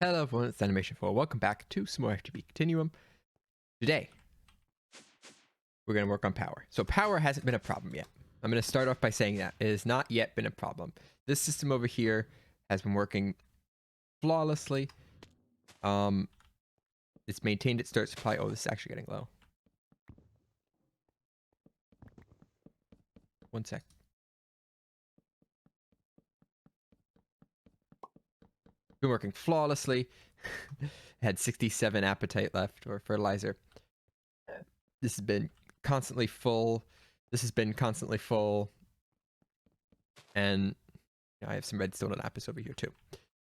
Hello everyone, it's Animation 4. Welcome back to some more FTB Continuum. Today, we're going to work on power. So power hasn't been a problem yet. I'm going to start off by saying that. It has not yet been a problem. This system over here has been working flawlessly. It's maintained its dirt supply. Oh, this is actually getting low. One sec. Been working flawlessly. Had 67 appetite left, or fertilizer. This has been constantly full. This has been constantly full. And I have some redstone and lapis over here too.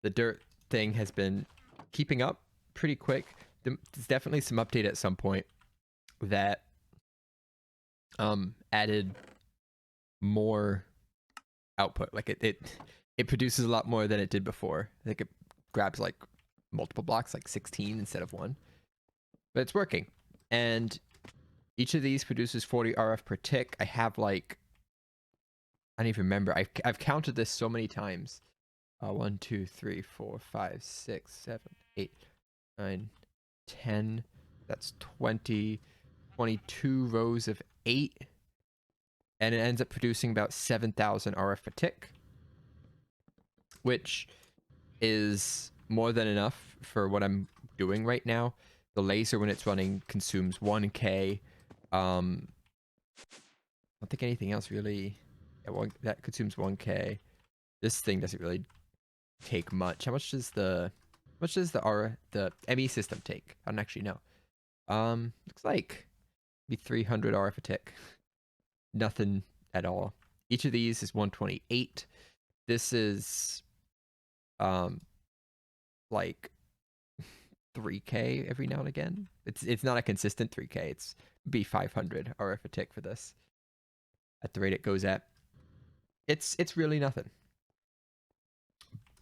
The dirt thing has been keeping up pretty quick. There's definitely some update at some point that added more output. Like it produces a lot more than it did before. I think it grabs like multiple blocks, like 16 instead of 1. But it's working. And each of these produces 40 RF per tick. I have like, I don't even remember. I've counted this so many times. 1, 2, 3, 4, 5, 6, 7, 8, 9, 10. That's 20, 22 rows of 8. And it ends up producing about 7,000 RF per tick, which is more than enough for what I'm doing right now. The laser, when it's running, consumes 1K. I don't think anything else really. Yeah, that consumes 1K. This thing doesn't really take much. How much does the ME system take? I don't actually know. Looks like maybe 300 RF a tick. Nothing at all. Each of these is 128. This is like 3K every now and again. It's not a consistent 3K. It's be 500 RF a tick for this. At the rate it goes at, it's really nothing.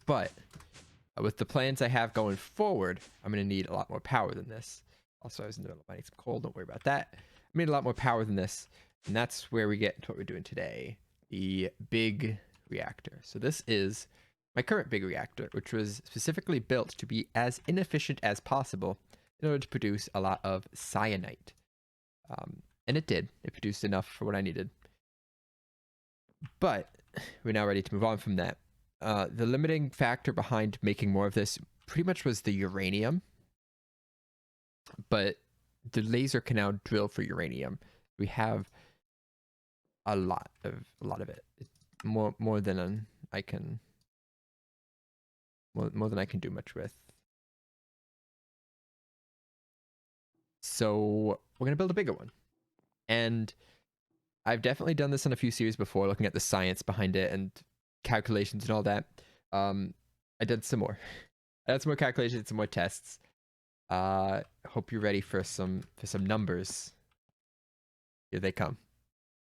But with the plans I have going forward, I'm going to need a lot more power than this. Also, I was in the middle of finding some coal. Don't worry about that. I need a lot more power than this. And that's where we get to what we're doing today. The big reactor. So this is my current big reactor, which was specifically built to be as inefficient as possible in order to produce a lot of cyanite. And it did. It produced enough for what I needed. But we're now ready to move on from that. The limiting factor behind making more of this pretty much was the uranium. But the laser can now drill for uranium. We have a lot of it. More than I can do much with. So we're gonna build a bigger one. And I've definitely done this in a few series before, looking at the science behind it and calculations and all that. I did some more. I had some more calculations, some more tests. Hope you're ready for some numbers. Here they come.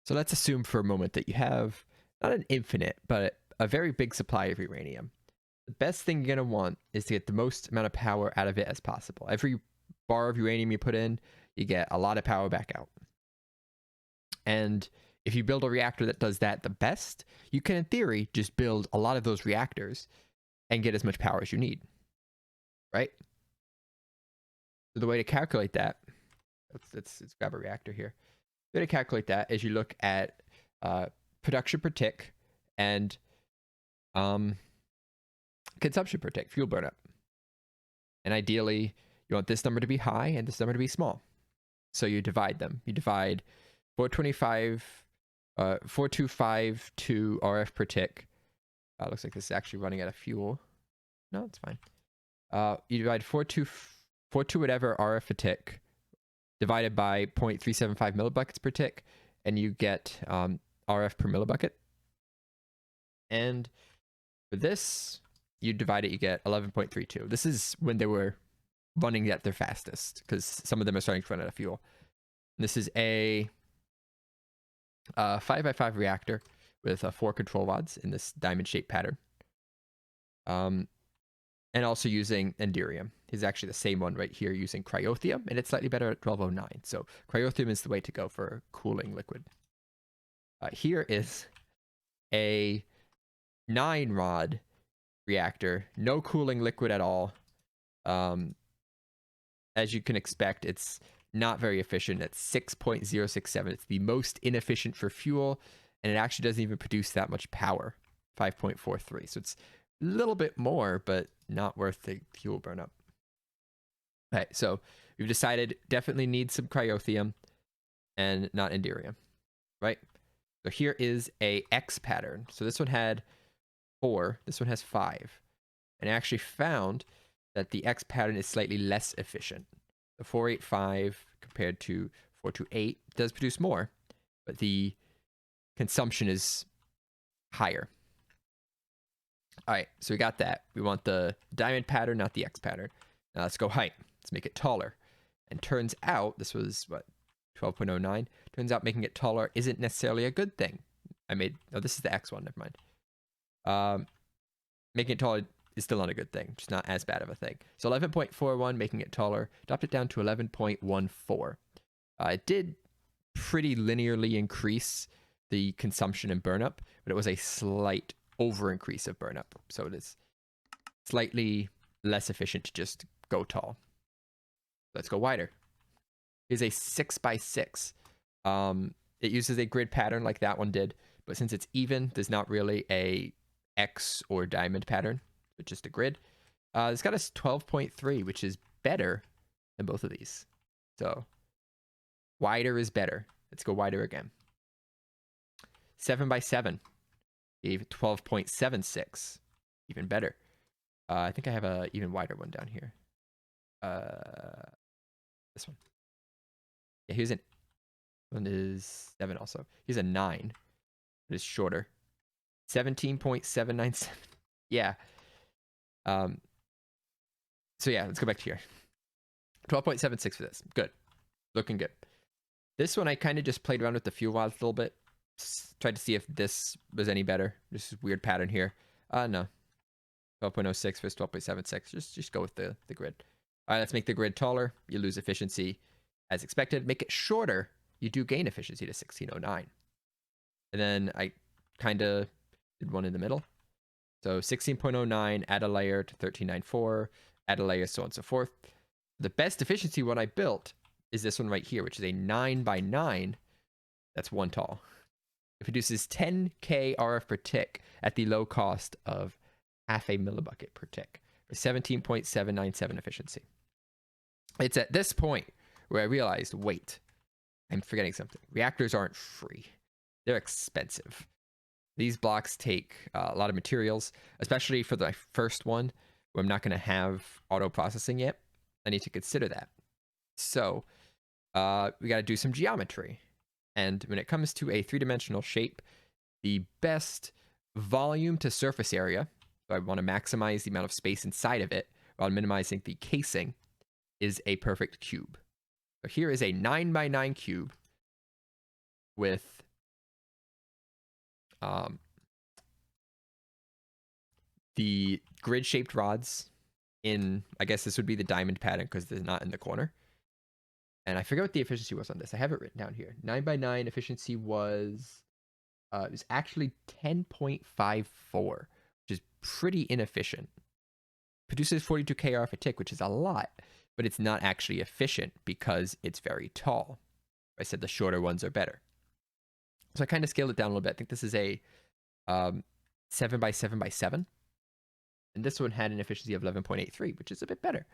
So let's assume for a moment that you have not an infinite, but a very big supply of uranium. The best thing you're going to want is to get the most amount of power out of it as possible. Every bar of uranium you put in, you get a lot of power back out. And if you build a reactor that does that the best, you can, in theory, just build a lot of those reactors and get as much power as you need. Right? So the way to calculate that, let's grab a reactor here. The way to calculate that is you look at production per tick and consumption per tick, fuel burnup. And ideally, you want this number to be high and this number to be small. So you divide them. You divide 4252 RF per tick. Looks like this is actually running out of fuel. No, it's fine. You divide 42 whatever RF a tick divided by 0.375 millibuckets per tick, and you get RF per millibucket. And for this, you divide it, you get 11.32. This is when they were running at their fastest, because some of them are starting to run out of fuel. And this is a 5x5 reactor with 4 control rods in this diamond-shaped pattern. And also using Enderium. Is actually the same one right here using Cryothium, and it's slightly better at 1209. So Cryothium is the way to go for cooling liquid. Here is a 9-rod reactor, no cooling liquid at all, As you can expect, it's not very efficient at 6.067. It's the most inefficient for fuel, and it actually doesn't even produce that much power, 5.43. So it's a little bit more, but not worth the fuel burnup. Okay, so we've decided definitely need some cryothium and not enderium, right? So here is a X pattern. So this one had 4, this one has 5. And I actually found that the X pattern is slightly less efficient. The 485 compared to 428 does produce more, but the consumption is higher. All right, so we got that. We want the diamond pattern, not the X pattern. Now let's go height. Let's make it taller. And turns out, this was, what, 12.09? Turns out making it taller isn't necessarily a good thing. Oh, this is the X one, never mind. Making it taller is still not a good thing, just not as bad of a thing. So 11.41, making it taller, dropped it down to 11.14. It did pretty linearly increase the consumption and burnup, but it was a slight over increase of burnup. So it is slightly less efficient to just go tall. Let's go wider. Here's a 6x6. It uses a grid pattern like that one did, but since it's even, there's not really a X or diamond pattern, but just a grid. It's got a 12.3, which is better than both of these. So wider is better. Let's go wider again. 7x7 gave 12.76, even better. I think I have a even wider one down here. This one. Yeah, here's an one is 7 also. Here's a 9. It is shorter. 17.797. Yeah. So yeah, let's go back to here. 12.76 for this. Good. Looking good. This one I kind of just played around with the fuel rods a little bit. Tried to see if this was any better. This is weird pattern here. No. 12.06 versus 12.76. Just go with the grid. All right, let's make the grid taller. You lose efficiency as expected. Make it shorter. You do gain efficiency to 1609. And then I kind of did one in the middle. So 16.09, add a layer to 1394, add a layer, so on and so forth. The best efficiency one I built is this one right here, which is a 9x9. That's 1 tall. It produces 10k RF per tick at the low cost of half a millibucket per tick for 17.797 efficiency. It's at this point where I realized, wait, I'm forgetting something. Reactors aren't free. They're expensive. These blocks take a lot of materials, especially for the first one, where I'm not going to have auto processing yet. I need to consider that. So we got to do some geometry. And when it comes to a 3-dimensional shape, the best volume to surface area, so I want to maximize the amount of space inside of it while minimizing the casing, is a perfect cube. So here is a 9x9 cube with the grid-shaped rods in, I guess this would be the diamond pattern because they're not in the corner. And I forget what the efficiency was on this. I have it written down here. 9x9 efficiency was, it was actually 10.54, which is pretty inefficient. Produces 42k RF a tick, which is a lot, but it's not actually efficient because it's very tall. I said the shorter ones are better. So I kind of scaled it down a little bit. I think this is a 7x7x7. And this one had an efficiency of 11.83, which is a bit better.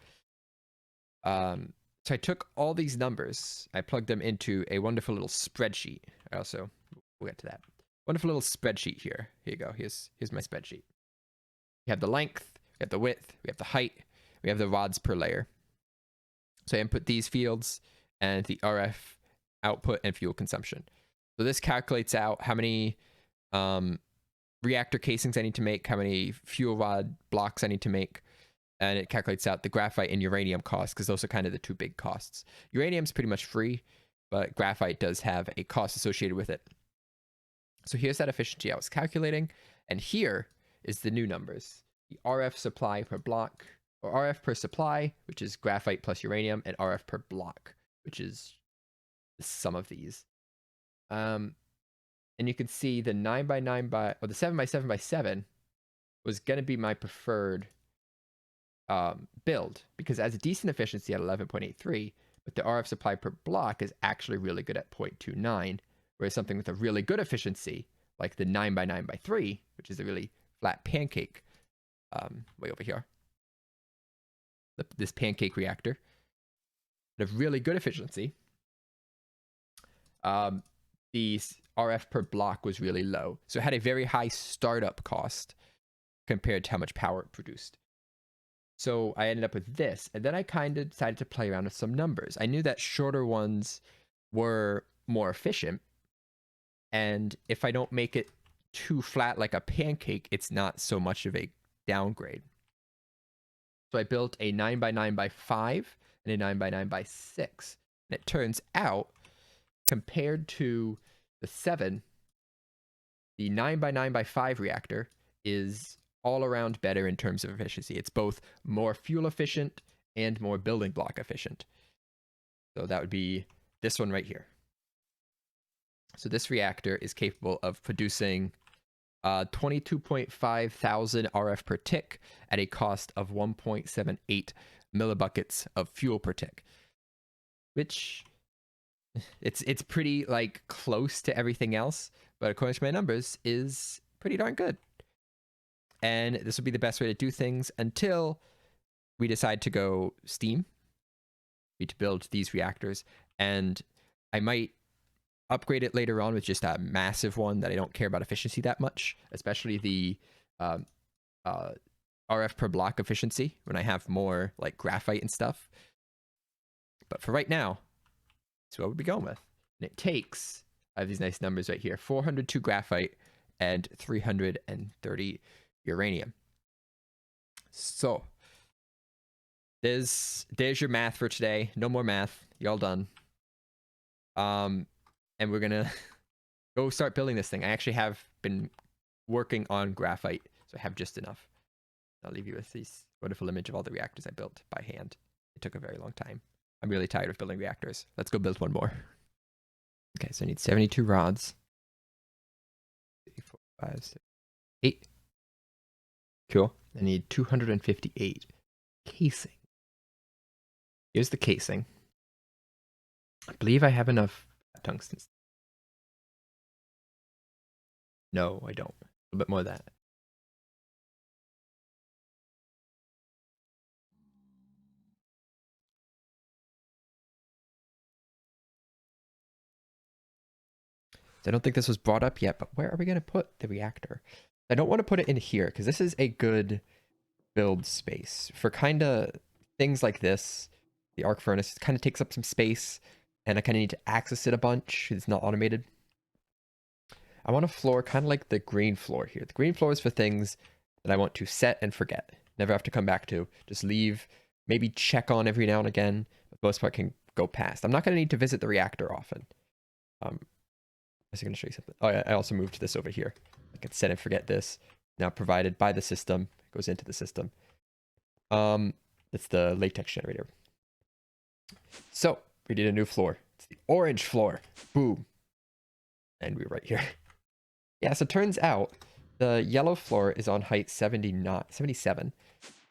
So I took all these numbers, I plugged them into a wonderful little spreadsheet. We'll get to that. Wonderful little spreadsheet here. Here you go. Here's my spreadsheet. We have the length, we have the width, we have the height, we have the rods per layer. So I input these fields and the RF output and fuel consumption. So this calculates out how many reactor casings I need to make, how many fuel rod blocks I need to make, and it calculates out the graphite and uranium costs because those are kind of the 2 big costs. Uranium's pretty much free, but graphite does have a cost associated with it. So here's that efficiency I was calculating, and here is the new numbers. The RF supply per block, or RF per supply, which is graphite plus uranium, and RF per block, which is the sum of these. And you can see the 9x9 or the 7x7x7 was going to be my preferred build, because it has a decent efficiency at 11.83, but the RF supply per block is actually really good at 0.29, whereas something with a really good efficiency, like the 9x9x3, which is a really flat pancake, way over here, this pancake reactor, had a really good efficiency. The RF per block was really low, so it had a very high startup cost compared to how much power it produced. So I ended up with this, and then I kind of decided to play around with some numbers. I knew that shorter ones were more efficient, and if I don't make it too flat like a pancake, it's not so much of a downgrade. So I built a 9x9x5 and a 9x9x6, and it turns out, compared to the 7, the 9x9x5 reactor is all around better in terms of efficiency. It's both more fuel efficient and more building block efficient. So that would be this one right here. So this reactor is capable of producing 22.5 thousand RF per tick at a cost of 1.78 millibuckets of fuel per tick, which it's pretty like close to everything else, but according to my numbers is pretty darn good. And this would be the best way to do things until we decide to go steam. We need to build these reactors, and I might upgrade it later on with just a massive one that I don't care about efficiency that much, especially the RF per block efficiency when I have more like graphite and stuff. But for right now, that's what we'll be going with. And it takes, I have these nice numbers right here, 402 graphite and 330 uranium. So there's your math for today. No more math. You're all done. And we're gonna go start building this thing. I actually have been working on graphite, so I have just enough. I'll leave you with this wonderful image of all the reactors I built by hand. It took a very long time. I'm really tired of building reactors. Let's go build one more. Okay, so I need 72 rods. 3, 4, 5, 6, 8. Cool. I need 258 casing. Here's the casing. I believe I have enough tungsten. No, I don't. A little bit more of that. I don't think this was brought up yet, but where are we going to put the reactor? I don't want to put it in here because this is a good build space for kind of things like this. The arc furnace kind of takes up some space, and I kind of need to access it a bunch. It's not automated. I want a floor kind of like the green floor here. The green floor is for things that I want to set and forget. Never have to come back to. Just leave, maybe check on every now and again. But most part can go past. I'm not going to need to visit the reactor often. I was going to show you something. Oh, yeah, I also moved this over here. I can set and forget this. Now provided by the system. It goes into the system. It's the latex generator. So we need a new floor. It's the orange floor. Boom. And we're right here. Yeah, so it turns out the yellow floor is on height 77.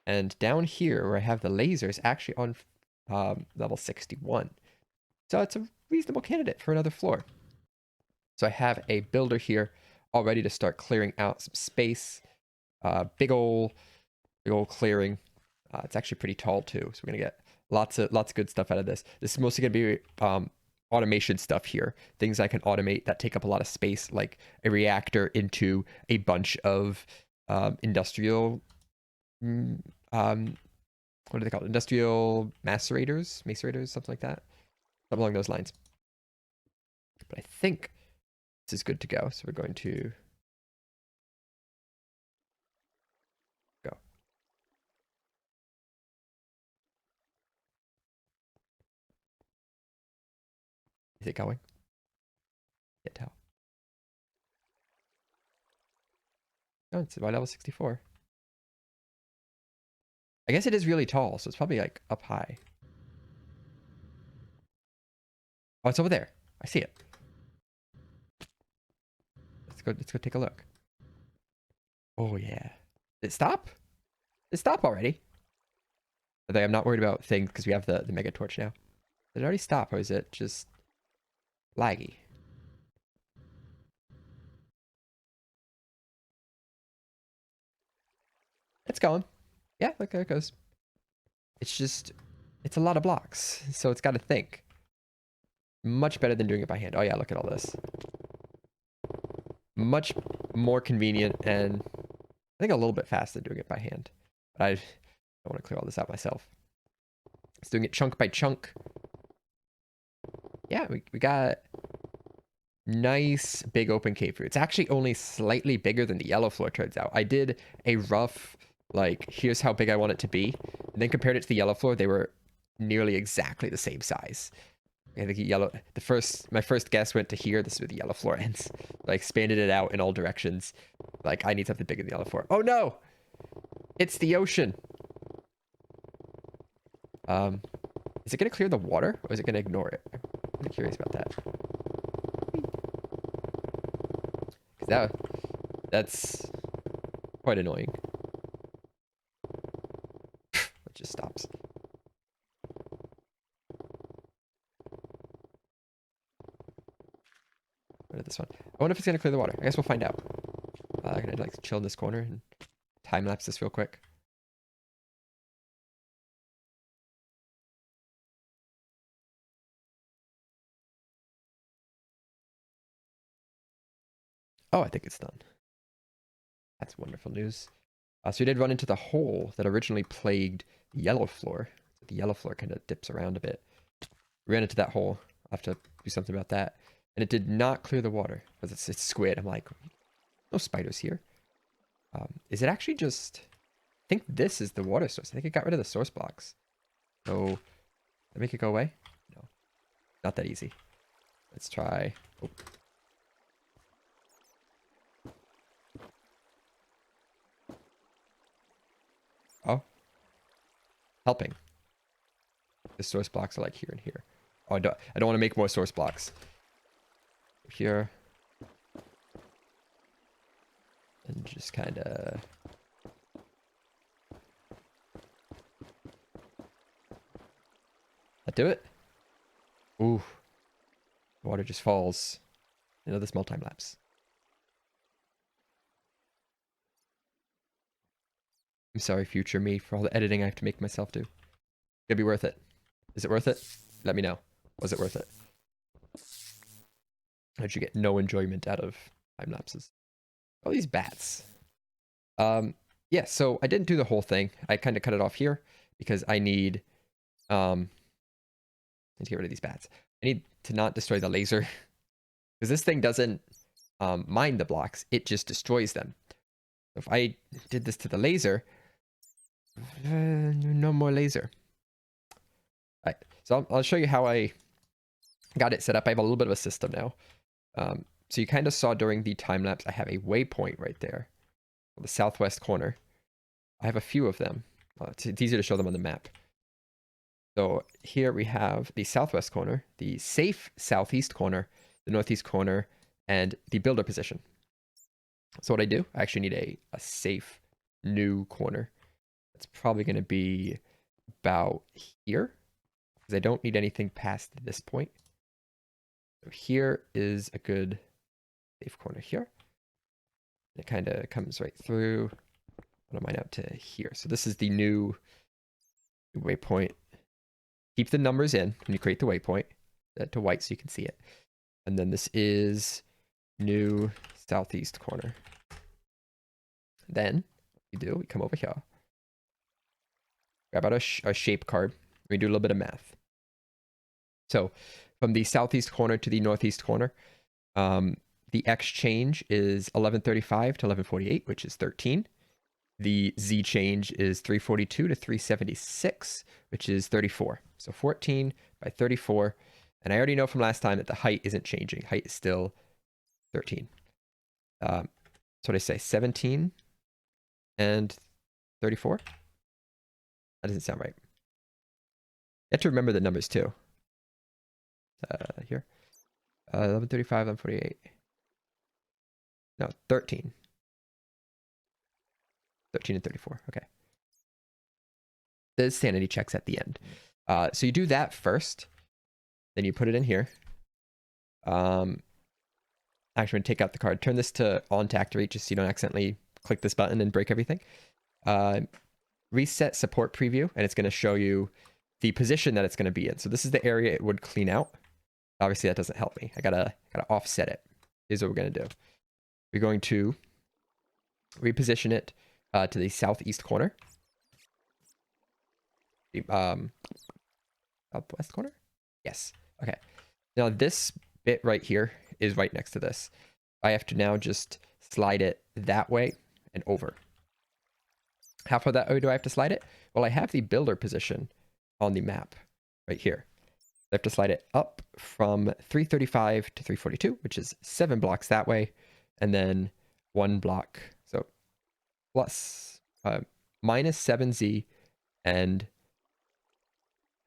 And down here where I have the laser is actually on level 61. So it's a reasonable candidate for another floor. So I have a builder here all ready to start clearing out some space. Big old clearing. It's actually pretty tall too. So we're gonna get lots of good stuff out of this. This is mostly gonna be automation stuff here. Things I can automate that take up a lot of space, like a reactor into a bunch of industrial what are they called? Industrial macerators, something like that. Something along those lines. But I think this is good to go. So we're going to go. Is it going? Can't tell. Oh, it's by level 64. I guess it is really tall, so it's probably like up high. Oh, it's over there. I see it. Let's go take a look. Oh yeah. Did it stop? Did it stop already? Although I'm not worried about things because we have the mega torch now. Did it already stop or is it just laggy? It's going. Yeah, look, there it goes. It's just, it's a lot of blocks. So it's got to think. Much better than doing it by hand. Oh yeah, look at all this. Much more convenient and I think a little bit faster than doing it by hand. But I don't want to clear all this out myself. It's doing it chunk by chunk. Yeah, we got nice big open cave here. It's actually only slightly bigger than the yellow floor turns out. I did a rough, like, here's how big I want it to be. And then compared it to the yellow floor, they were nearly exactly the same size. I think yellow, my first guess went to here. This is where the yellow floor ends. I expanded it out in all directions. Like, I need something bigger than the yellow floor. Oh no! It's the ocean! Is it gonna clear the water? Or is it gonna ignore it? I'm curious about that. Because that's quite annoying. It just stops. What is this one? I wonder if it's gonna clear the water. I guess we'll find out. I'm gonna like chill in this corner and time lapse this real quick. Oh, I think it's done. That's wonderful news. So we did run into the hole that originally plagued the yellow floor. The yellow floor kind of dips around a bit. We ran into that hole. I'll have to do something about that. And it did not clear the water because it's squid. I'm like, no spiders here. Is it actually just... I think this is the water source. I think it got rid of the source blocks. So, did I make it go away? No. Not that easy. Let's try... Oh. Oh. Helping. The source blocks are like here and here. Oh, I don't want to make more source blocks. Here. And just kind of... That do it? Ooh. Water just falls. Another small time lapse. I'm sorry, future me, for all the editing I have to make myself do. It'll be worth it. Is it worth it? Let me know. Was it worth it? Or did you get no enjoyment out of time lapses? Oh, these bats. Yeah, so I didn't do the whole thing. I kind of cut it off here because I need to get rid of these bats. I need to not destroy the laser because this thing doesn't mine the blocks. It just destroys them. So if I did this to the laser, no more laser. All right, so I'll show you how I got it set up. I have a little bit of a system now. So you kind of saw during the time lapse, I have a waypoint right there, the southwest corner. I have a few of them. It's easier to show them on the map. So here we have the southwest corner, the safe southeast corner, the northeast corner, and the builder position. So what I do, I actually need a safe new corner. It's probably going to be about here, because I don't need anything past this point. So here is a good safe corner here. It kind of comes right through. I'm going to mine out to here. So this is the new waypoint. Keep the numbers in when you create the waypoint to white so you can see it. And then this is new southeast corner. Then we come over here. Grab out a shape card. We do a little bit of math. So from the southeast corner to the northeast corner, the X change is 1135 to 1148, which is 13. The Z change is 342 to 376, which is 34. So 14 by 34. And I already know from last time that the height isn't changing. Height is still 13. So what I say, 17 and 34? That doesn't sound right. You have to remember the numbers too. Here. 1135, 1148. No, 13. 13 and 34. Okay. the sanity checks at the end. So you do that first, then you put it in here. Actually, I'm going to take out the card. Turn this to on to activate just so you don't accidentally click this button and break everything. Reset support preview, and it's going to show you the position that it's going to be in. So this is the area it would clean out. Obviously, that doesn't help me. I gotta offset it. Here's what we're going to do. We're going to reposition it to the southeast corner. Southwest corner? Yes. Okay. Now this bit right here is right next to this. I have to now just slide it that way and over. How far that way do I have to slide it? Well, I have the builder position on the map right here. I have to slide it up from 335 to 342, which is 7 blocks that way, and then 1 block. So plus minus 7z, and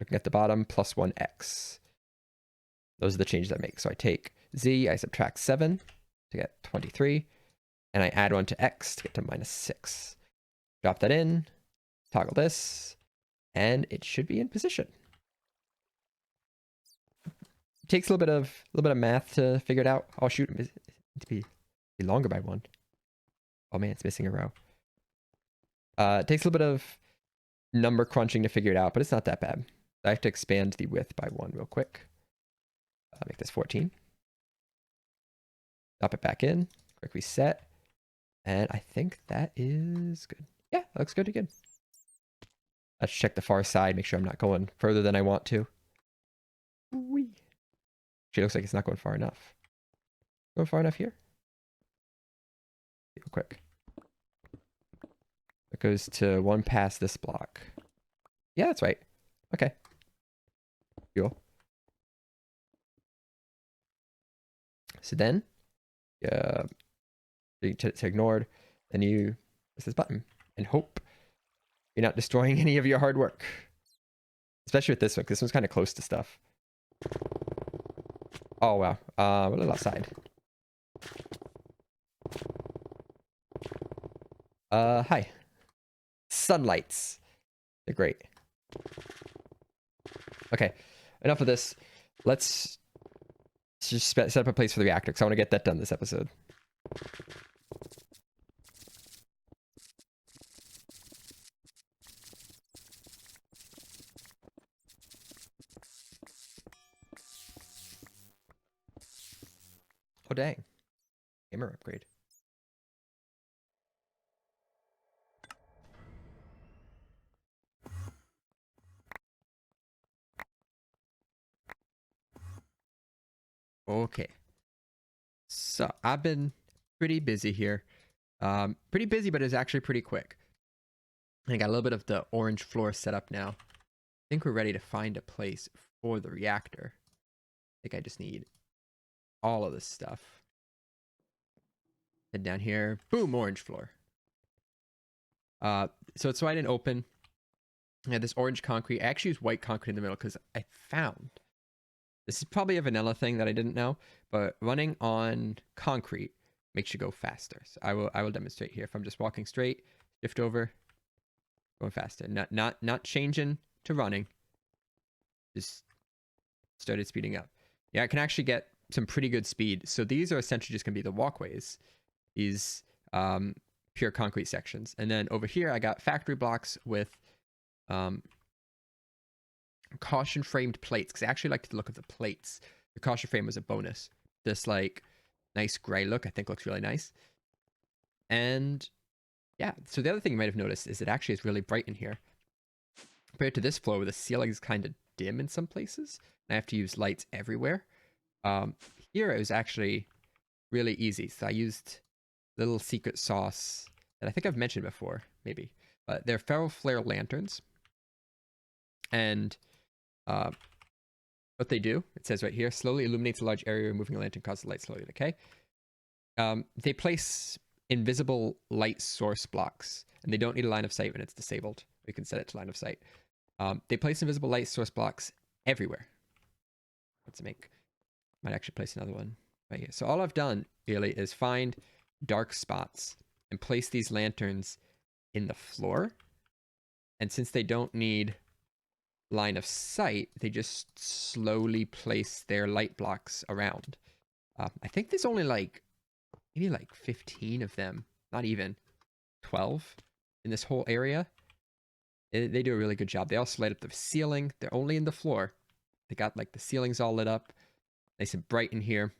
looking at the bottom, plus 1x. Those are the changes I make. So I take z, I subtract 7 to get 23, and I add 1 to x to get to minus 6. Drop that in, toggle this, and it should be in position. It takes a little bit of math to figure it out. Oh shoot, it to be longer by 1. Oh man, it's missing a row. It takes a little bit of number crunching to figure it out, but it's not that bad. I have to expand the width by 1 real quick. Make this 14. Drop it back in. Quick reset. And I think that is good. Yeah, that looks good again. Let's check the far side, make sure I'm not going further than I want to. Whee. Actually, looks like it's not going far enough. Going far enough here? Real quick. It goes to 1 past this block. Yeah, that's right. Okay. Cool. So then, it's ignored. Then you press this button and hope you're not destroying any of your hard work. Especially with this one, because this one's kind of close to stuff. Oh, wow. We're a little outside. Hi. Sunlights. They're great. Okay, enough of this. Let's just set up a place for the reactor, because I want to get that done this episode. Oh, dang. Gamer upgrade. Okay. So, I've been pretty busy here. Pretty busy, but it's actually pretty quick. I got a little bit of the orange floor set up now. I think we're ready to find a place for the reactor. I think I just need all of this stuff. Head down here. Boom, orange floor. So it's wide and open. I had this orange concrete. I actually used white concrete in the middle because I found, this is probably a vanilla thing that I didn't know, but running on concrete makes you go faster. So I will demonstrate here. If I'm just walking straight, shift over, going faster. Not changing to running. Just started speeding up. Yeah, I can actually get some pretty good speed. So these are essentially just gonna be the walkways. These pure concrete sections. And then over here I got factory blocks with caution framed plates, because I actually liked the look of the plates. The caution frame was a bonus. This like nice gray look I think looks really nice. And yeah, so the other thing you might have noticed is it actually is really bright in here compared to this floor where the ceiling is kind of dim in some places and I have to use lights everywhere. Here it was actually really easy. So I used little secret sauce that I think I've mentioned before, maybe, but they're ferro flare lanterns. And what they do, it says right here, slowly illuminates a large area, removing a lantern causes the light slowly to decay. They place invisible light source blocks, and they don't need a line of sight when it's disabled. We can set it to line of sight. They place invisible light source blocks everywhere. Let's might actually place another one right here. So all I've done really is find dark spots and place these lanterns in the floor. And since they don't need line of sight, they just slowly place their light blocks around. I think there's only like, maybe like 15 of them, not even 12 in this whole area. They do a really good job. They also light up the ceiling. They're only in the floor. They got like the ceilings all lit up, nice and bright in here.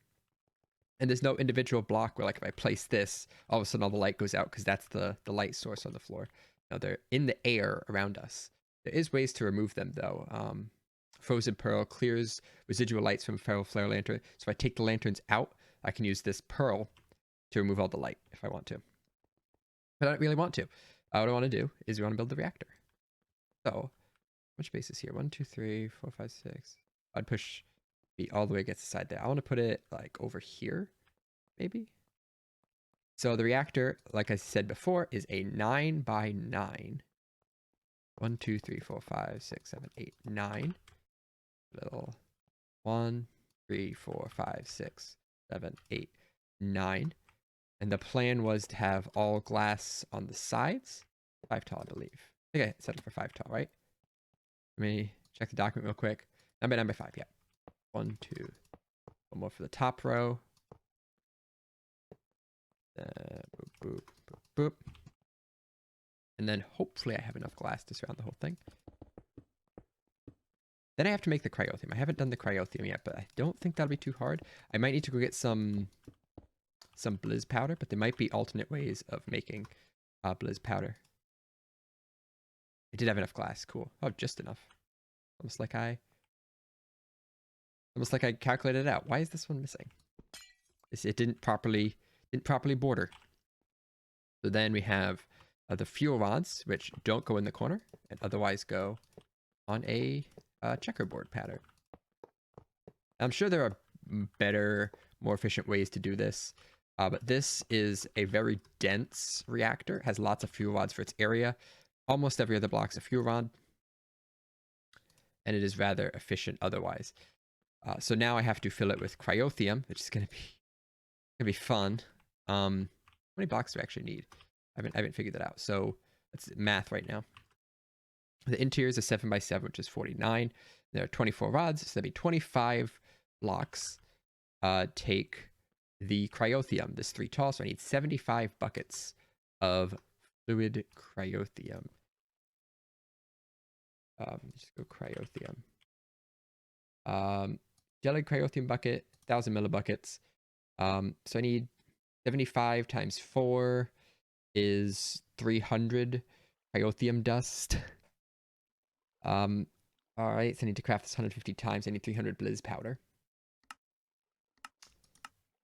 And there's no individual block where like if I place this, all of a sudden all the light goes out because that's the light source on the floor. Now they're in the air around us. There is ways to remove them though. Frozen Pearl clears residual lights from feral flare lantern. So if I take the lanterns out, I can use this pearl to remove all the light if I want to. But I don't really want to. What I want to do is we want to build the reactor. So, how much space is here? 1, 2, 3, 4, 5, 6. I'd push B all the way against the side there. I want to put it like over here, maybe. So the reactor, like I said before, is a 9 by 9. 1, 2, 3, 4, 5, 6, 7, 8, 9. Little 1, 3, 4, 5, 6, 7, 8, 9. And the plan was to have all glass on the sides. 5 tall, I believe. I think I set it for 5 tall, right? Let me check the document real quick. 9 by 9 by 5, yeah. 1, 2. One more for the top row. Boop, boop, boop, boop. And then hopefully I have enough glass to surround the whole thing. Then I have to make the cryothium. I haven't done the cryothium yet, but I don't think that'll be too hard. I might need to go get some blizz powder, but there might be alternate ways of making blizz powder. I did have enough glass. Cool. Oh, just enough. Almost like I calculated it out. Why is this one missing? It didn't properly border. So then we have the fuel rods, which don't go in the corner and otherwise go on a checkerboard pattern. I'm sure there are better, more efficient ways to do this. But this is a very dense reactor. It has lots of fuel rods for its area. Almost every other block's a fuel rod. And it is rather efficient otherwise. So now I have to fill it with cryothium, which is going to be fun. How many blocks do I actually need? I haven't figured that out. So that's math right now. The interior is a 7 by 7, which is 49. There are 24 rods, so that'd be 25 blocks. Take the cryothium, this 3 tall, so I need 75 buckets of fluid cryothium. Just go cryothium. Jelly cryothium bucket, 1,000 millibuckets. So I need 75 times 4 is 300 cryothium dust. All right, so I need to craft this 150 times. I need 300 blizz powder.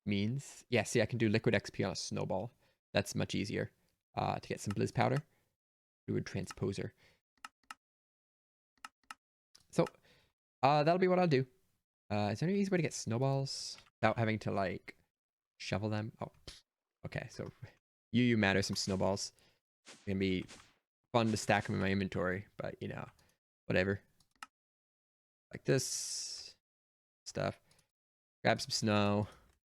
Means, yeah, see, I can do liquid XP on a snowball. That's much easier to get some blizz powder. Fluid transposer. So, that'll be what I'll do. Is there any easy way to get snowballs without having to, like, shovel them? Oh, okay, so you matter some snowballs. It's gonna be fun to stack them in my inventory, but, you know, whatever. Like this stuff. Grab some snow.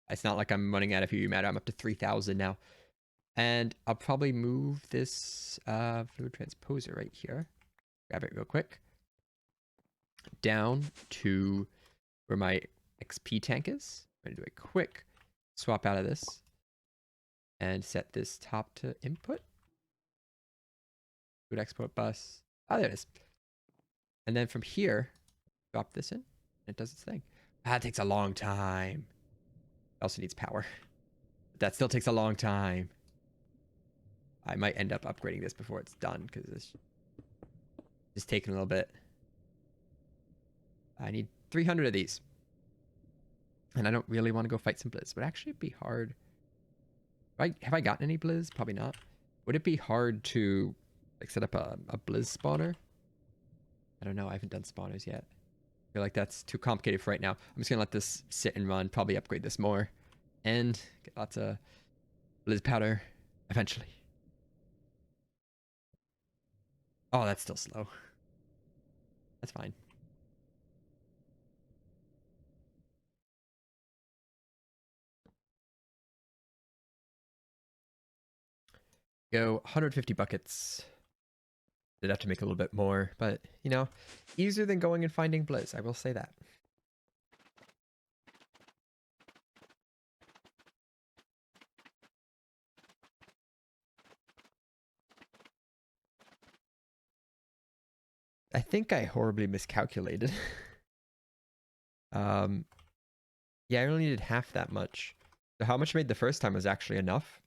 It's not like I'm running out of matter. I'm up to 3,000 now. And I'll probably move this fluid transposer right here. Grab it real quick. Down to where my XP tank is. I'm going to do a quick swap out of this. And set this top to input. Fluid export bus. Oh, there it is. And then from here, drop this in. It does its thing. That takes a long time. It also needs power. That still takes a long time. I might end up upgrading this before it's done because it's just taking a little bit. I need 300 of these. And I don't really want to go fight some blizz. Would actually be hard. Have I gotten any blizz? Probably not. Would it be hard to like set up a blizz spawner? I don't know. I haven't done spawners yet. I feel like that's too complicated for right now. I'm just going to let this sit and run. Probably upgrade this more. And get lots of blizz powder eventually. Oh, that's still slow. That's fine. Go 150 buckets Did have to make a little bit more, but you know, easier than going and finding Blizz, I will say that. I think I horribly miscalculated. Yeah, I only needed half that much. So how much I made the first time was actually enough.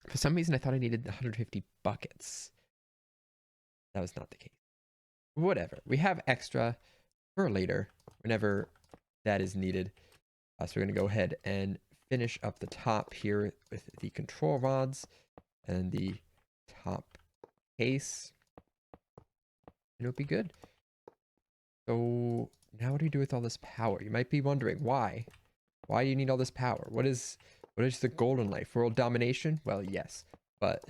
For some reason, I thought I needed 150 buckets. That was not the case. Whatever. We have extra for later, whenever that is needed. So we're going to go ahead and finish up the top here with the control rods and the top case. And it'll be good. So now what do you do with all this power? You might be wondering why. Why do you need all this power? What is the goal in life? World domination? Well, yes. But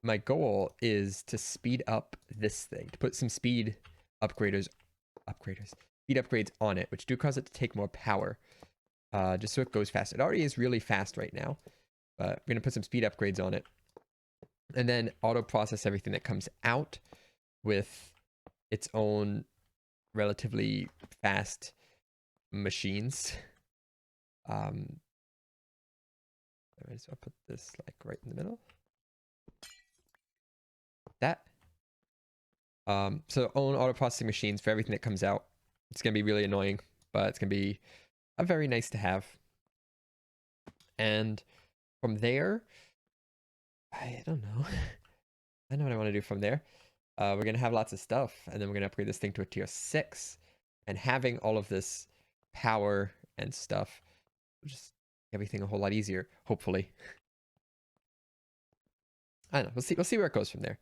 my goal is to speed up this thing, to put some speed speed upgrades on it, which do cause it to take more power, just so it goes fast. It already is really fast right now, but I'm going to put some speed upgrades on it, and then auto process everything that comes out with its own relatively fast machines. I might as well put this like right in the middle. That. So own auto processing machines for everything that comes out. It's gonna be really annoying, but it's gonna be a very nice to have. And from there, I don't know. I know what I want to do from there. We're gonna have lots of stuff, and then we're gonna upgrade this thing to a tier 6. And having all of this power and stuff will just make everything a whole lot easier, hopefully. I don't know. We'll see where it goes from there.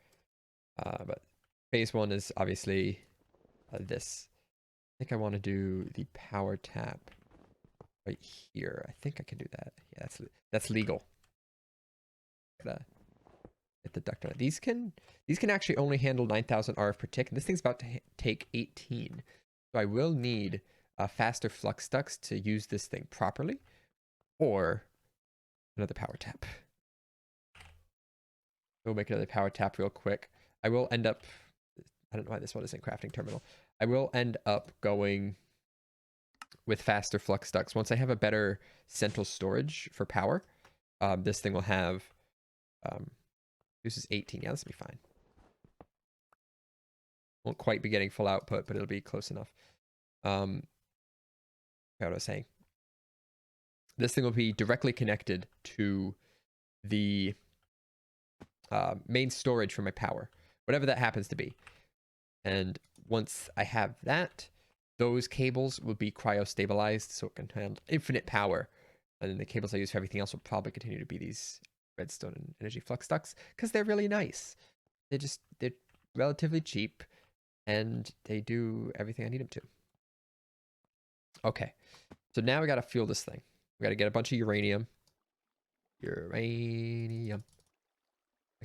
But phase 1 is obviously this. I think I want to do the power tap right here. I think I can do that. Yeah, that's legal. Gotta get the duct on it. These can actually only handle 9,000 RF per tick, and this thing's about to take 18. So I will need faster flux ducts to use this thing properly, or another power tap. We'll make another power tap real quick. I will end up, I don't know why this one isn't crafting terminal. I will end up going with faster flux ducts. Once I have a better central storage for power, this thing will have, this is 18. Yeah, this will be fine. Won't quite be getting full output, but it'll be close enough. What I was saying. This thing will be directly connected to the main storage for my power, whatever that happens to be. And once I have that, those cables will be cryo-stabilized, so it can handle infinite power. And then the cables I use for everything else will probably continue to be these redstone and energy flux ducts, because they're really nice. They're relatively cheap, and they do everything I need them to. Okay, so now we gotta fuel this thing. We gotta get a bunch of uranium. Like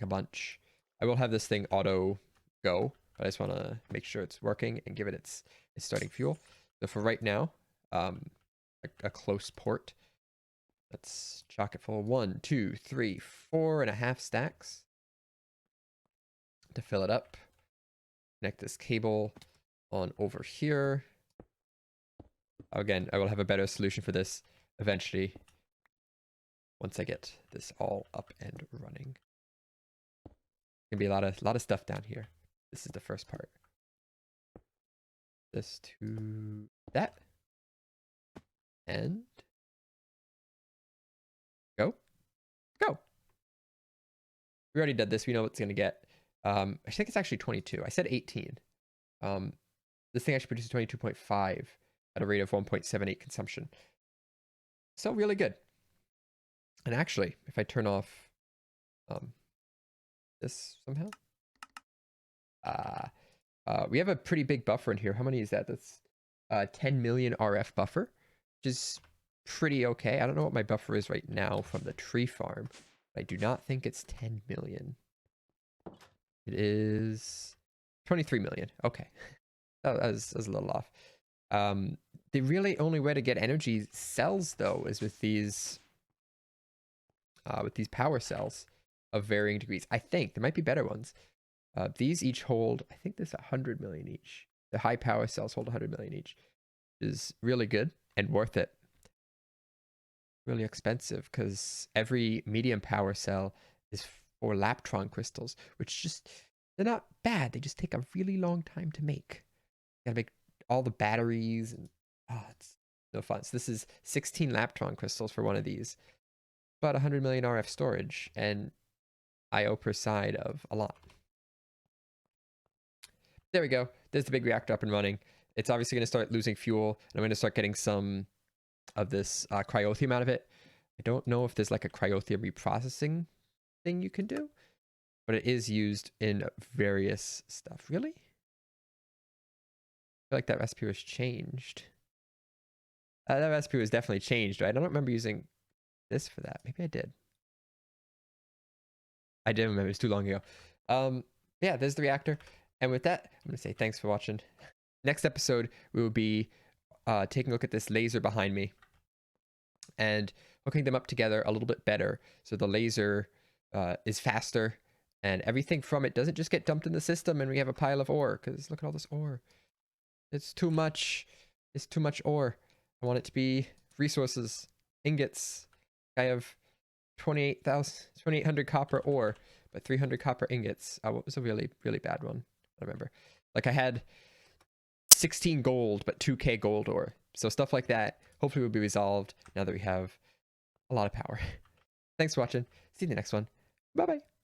a bunch. I will have this thing auto go, but I just want to make sure it's working and give it its starting fuel. So for right now, a close port. Let's chock it full. 1, 2, 3, 4.5 stacks to fill it up. Connect this cable on over here. Again, I will have a better solution for this eventually once I get this all up and running. Gonna be a lot of stuff down here. This is the first part. This to that. And go. Go. We already did this. We know what it's gonna get. I think it's actually 22. I said 18. This thing actually produces 22.5 at a rate of 1.78 consumption. So really good. And actually, if I turn off this somehow, we have a pretty big buffer in here. How many is that? That's 10 million RF buffer, which is pretty okay. I don't know what my buffer is right now from the tree farm. I do not think it's 10 million. It is 23 million. Okay. That was a little off. The really only way to get energy cells, though, is with these power cells. of varying degrees. I think there might be better ones. These each hold, I think there's 100 million each. The high power cells hold 100 million each, which is really good and worth it. Really expensive because every medium power cell is 4 Laptron crystals, which just, they're not bad. They just take a really long time to make. You gotta make all the batteries and it's no fun. So this is 16 Laptron crystals for one of these, about 100 million RF storage and IO per side of a lot. There we go. There's the big reactor up and running. It's obviously going to start losing fuel, and I'm going to start getting some of this cryothium out of it. I don't know if there's like a cryothium reprocessing thing you can do, but it is used in various stuff. Really? I feel like that recipe was changed. That recipe was definitely changed, right? I don't remember using this for that. Maybe I did. I didn't remember. It's too long ago. Yeah, there's the reactor. And with that, I'm going to say thanks for watching. Next episode, we will be taking a look at this laser behind me and hooking them up together a little bit better. So the laser is faster and everything from it doesn't just get dumped in the system and we have a pile of ore, because look at all this ore. It's too much. It's too much ore. I want it to be resources, ingots. I have 2,800 copper ore, but 300 copper ingots. What was a really, really bad one? I remember. Like I had 16 gold, but 2k gold ore. So stuff like that hopefully will be resolved now that we have a lot of power. Thanks for watching. See you in the next one. Bye-bye.